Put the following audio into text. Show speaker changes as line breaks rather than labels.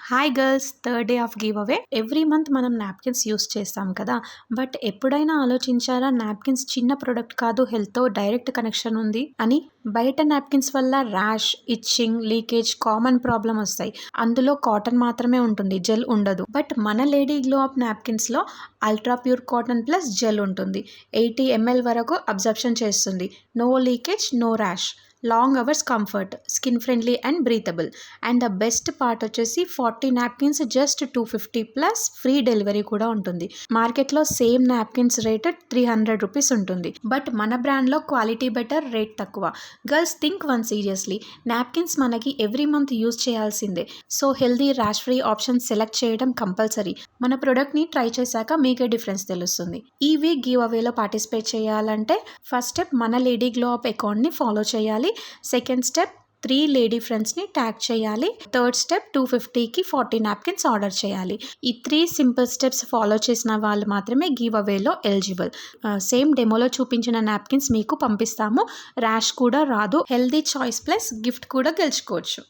Hi girls, third day of give away. Every month మనం napkins use చేస్తాం కదా. But ఎప్పుడైనా ఆలోచించారా, నాప్కిన్స్ చిన్న ప్రొడక్ట్ కాదు, హెల్త్తో డైరెక్ట్ కనెక్షన్ ఉంది అని. బయట నాప్కిన్స్ వల్ల rash, itching, leakage common problem వస్తాయి. అందులో కాటన్ మాత్రమే ఉంటుంది, జెల్ ఉండదు. బట్ మన లేడీ గ్లో అప్ నాప్కిన్స్లో ultra pure cotton plus gel ఉంటుంది. 80 ml వరకు అబ్జర్ప్షన్ చేస్తుంది. No leakage, no rash, long hours comfort, skin friendly and breathable. And the best part వచ్చేసి 40 napkins just 250 plus free delivery కూడా ఉంటుంది. మార్కెట్లో same napkins rate 300 rupees ఉంటుంది. But మన బ్రాండ్లో క్వాలిటీ బెటర్, రేట్ తక్కువ. Girls, think one seriously, napkins మనకి every month use చేయాల్సిందే. So healthy, rash free option select చేయడం కంపల్సరీ. మన ప్రోడక్ట్ని ట్రై చేశాక మీకే డిఫరెన్స్ తెలుస్తుంది. ఈ వీక్ గివ్ అవేలో పార్టిసిపేట్ చేయాలంటే ఫస్ట్ స్టెప్ మన లేడీ గ్లో అప్ అకౌంట్ని ఫాలో చేయాలి. సెకండ్ స్టెప్ 3 లేడీ ఫ్రెండ్స్ని ట్యాగ్ చేయాలి. థర్డ్ స్టెప్ 250కి 40 నాప్కిన్స్ ఆర్డర్ చేయాలి. ఈ 3 సింపుల్ స్టెప్స్ ఫాలో చేసిన వాళ్ళు మాత్రమే గివ్ అవేలో ఎలిజిబుల్. సేమ్ డెమోలో చూపించిన నాప్కిన్స్ మీకు పంపిస్తాము. ర్యాష్ కూడా రాదు. హెల్దీ చాయిస్ ప్లస్ గిఫ్ట్ కూడా గెలుచుకోవచ్చు.